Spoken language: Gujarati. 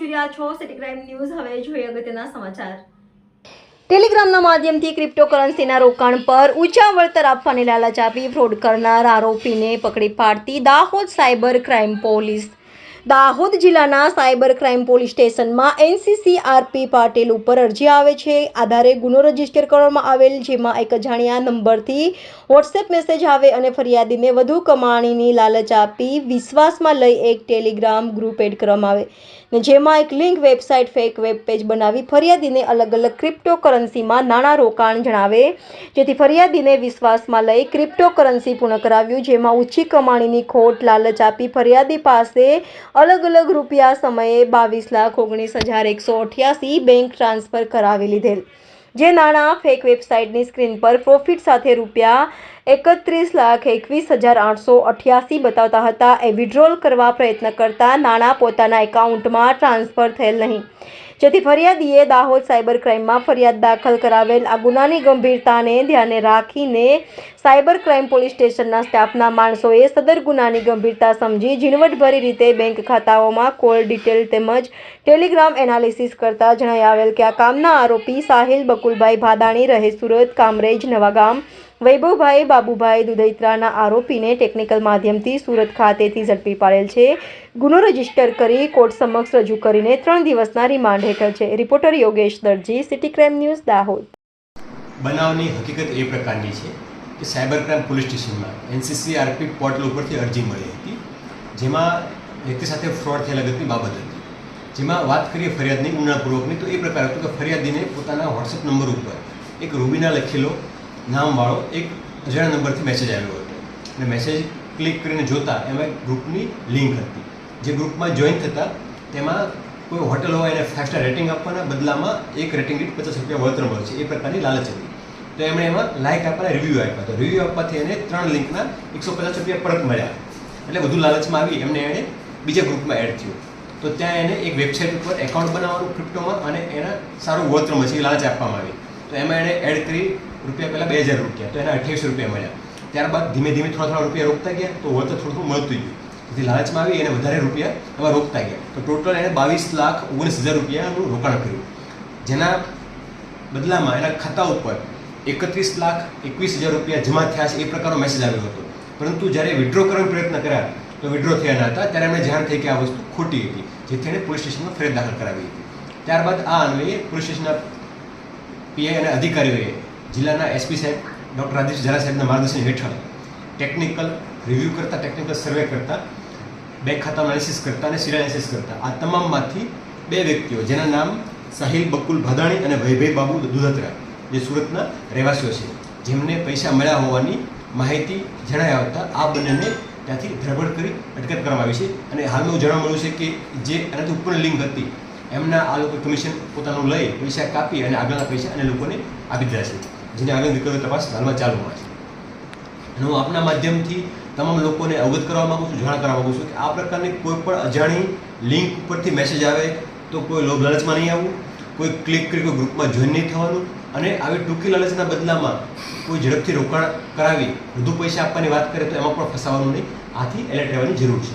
જોઈ રહ્યા છો સિટી ક્રાઇમ ન્યૂઝ। હવે જોઈએ અગત્યના સમાચાર। ટેલિગ્રામના માધ્યમથી ક્રિપ્ટોકરન્સીના રોકાણ પર ઊંચા વળતર આપવાની લાલચ આપી ફ્રોડ કરનાર આરોપીને પકડી પાડતી Dahod cyber crime police. Dahod જિલ્લાના સાયબર ક્રાઇમ પોલીસ સ્ટેશનમાં NCCRP પાટીલ ઉપર અરજી આવે છે આધારે ગુનો રજીસ્ટર કરવામાં આવેલ, જેમાં એક અજાણ્યા નંબરથી વોટ્સએપ મેસેજ આવે અને ફરિયાદીને વધુ કમાણીની લાલચ આપી વિશ્વાસમાં લઈ એક ટેલિગ્રામ ગ્રુપ એડ કરવામાં આવે ને જેમાં એક link website fake web page બનાવી ફરિયાદીને અલગ અલગ ક્રિપ્ટોકરન્સીમાં નાણાં રોકાણ જણાવે, જેથી ફરિયાદીને વિશ્વાસમાં લઈ ક્રિપ્ટોકરન્સી પૂર્ણ કરાવ્યું, જેમાં ઊંચી કમાણીની ખોટ લાલચ આપી ફરિયાદી પાસે અલગ અલગ રૂપિયા સમયે 22,19,188 બેંક ટ્રાન્સફર કરાવી લીધેલ, જે નાણાં ફેક વેબસાઇટની સ્ક્રીન પર પ્રોફિટ સાથે રૂપિયા 31,21,888 બતાવતા હતા। એ વિડ્રોલ કરવા પ્રયત્ન કરતા નાણાં પોતાના એકાઉન્ટમાં ટ્રાન્સફર થયેલ નહીં, જેથી ફરિયાદીએ દાહોદ સાયબર ક્રાઇમમાં ફરિયાદ દાખલ કરાવેલ। આ ગુનાની ગંભીરતાને ધ્યાને રાખીને સાયબર ક્રાઇમ પોલીસ સ્ટેશનના સ્ટાફના માણસોએ સદર ગુનાની ગંભીરતા સમજી ઝીણવટભરી રીતે બેંક ખાતાઓમાં કોલ ડિટેલ તેમજ ટેલિગ્રામ એનાલિસિસ કરતા જણાઈ આવેલ કે આ કામના આરોપી સાહિલ બકુલભાઈ ભાદાણી રહે સુરત કામરેજ નવાગામ વૈભવભાઈ બાબુભાઈ દુધૈત્રાના આરોપીને ટેકનિકલ માધ્યમથી સુરત ખાતેથી ઝડપી પાડેલ છે। ગુનો રજીસ્ટર કરી કોર્ટ સમક્ષ રજૂ કરીને 3 દિવસના રિમાન્ડ હેઠળ છે। રિપોર્ટર યોગેશ દરજી, સિટી ક્રાઇમ ન્યૂઝ, દાહોદ। બનાવની હકીકત એ પ્રકારની છે કે સાયબર ક્રાઇમ પોલીસ સ્ટેશનમાં NCCRP પોર્ટલ ઉપરથી અરજી મળી હતી, જેમાં વ્યક્તિ સાથે ફ્રોડ થયેલા અગત્યની બાબત હતી, જેમાં વાત કરીએ ફરિયાદની ઊંડાણપૂર્વકની તો એ પ્રકાર હતું કે ફરિયાદીને પોતાના વોટ્સએપ નંબર ઉપર એક રૂબીના લખેલો નામવાળો એક અજાણ્યા નંબરથી મેસેજ આવ્યો હતો અને મેસેજ ક્લિક કરીને જોતા એમાં ગ્રુપની લિંક હતી, જે ગ્રુપમાં જોઈન થતાં તેમાં કોઈ હોટલ હોય એને 5 સ્ટાર રેટિંગ આપવાના બદલામાં એક રેટિંગ દીઠ 50 રૂપિયા વળતર મળશે એ પ્રકારની લાલચ હતી। તો એમણે એમાં લાઇક આપવાના રિવ્યૂ આપ્યા, તો રિવ્યૂ આપવાથી એને 3 લિંકના 150 રૂપિયા પરત મળ્યા, એટલે વધુ લાલચમાં આવી એમને બીજા ગ્રુપમાં એડ થયો। તો ત્યાં એને એક વેબસાઇટ ઉપર એકાઉન્ટ બનાવવાનું ક્રિપ્ટોમાં અને એના સારું વળતર મળશે એ લાલચ આપવામાં આવી, તો એમાં એણે એડ કરી રૂપિયા પહેલાં 2,000 રૂપિયા, તો એના 2800 રૂપિયા મળ્યા। ત્યારબાદ ધીમે ધીમે થોડા રૂપિયા રોકતા ગયા તો વળતર થોડું મળતું ગયું, જેથી લાલચમાં આવી એને વધારે રૂપિયા એમાં રોકતા ગયા, તો ટોટલ એને 22,19,000 રૂપિયાનું રોકાણ કર્યું, જેના બદલામાં એના ખાતા ઉપર 31,21,000 રૂપિયા જમા થયા છે એ પ્રકારનો મેસેજ આવ્યો હતો, પરંતુ જ્યારે વિડ્રો કરવાનો પ્રયત્ન કર્યા તો વિડ્રો થયા ન હતા। ત્યારે એમને જાણ થઈ કે આ વસ્તુ ખોટી હતી, જેથી એણે પોલીસ સ્ટેશનમાં ફરિયાદ દાખલ કરાવી હતી। ત્યારબાદ આ અન્વયે પોલીસ સ્ટેશનના પીઆઈ અને અધિકારીઓએ જિલ્લાના SP સાહેબ ડૉક્ટર રાધેશ ઝાલા સાહેબના માર્ગદર્શન હેઠળ ટેકનિકલ રિવ્યૂ કરતા, ટેકનિકલ સર્વે કરતા, બેંક ખાતાનું એનાલિસિસ કરતા અને સિરિયલ એનાલિસિસ કરતા આ તમામમાંથી 2 વ્યક્તિઓ જેના નામ સાહિલ બકુલ ભાદાણી અને વૈભવ બાબુ દુધત્રા, જે સુરતના રહેવાસીઓ છે, જેમને પૈસા મળ્યા હોવાની માહિતી જણાઈ આવતા આ બંનેને ત્યાંથી ધરપકડ કરી અટકાયત કરવામાં આવી છે। અને હાલમાં એવું જાણવા મળ્યું છે કે જે એનાથી ઉપરની લિંક હતી એમના આ લોકો કમિશન પોતાનું લઈ પૈસા કાપી અને આગળના પૈસા અને લોકોને આપી દીધા છે, જેની આગળ વિગતો તપાસ હાલમાં ચાલુમાં છે। અને હું આપના માધ્યમથી તમામ લોકોને અવગત કરવા માગું છું, જાણ કરવા માગું છું કે આ પ્રકારની કોઈ પણ અજાણી લિંક ઉપરથી મેસેજ આવે તો કોઈ લોભ લાલચમાં નહીં આવવું, કોઈ ક્લિક કરી કોઈ ગ્રુપમાં જોઈન નહીં થવાનું, અને આવી ટૂંકી લાલચના બદલામાં કોઈ ઝડપથી રોકાણ કરાવી વધુ પૈસા આપવાની વાત કરે તો એમાં પણ ફસાવાનું નહીં। આથી એલર્ટ રહેવાની જરૂર છે।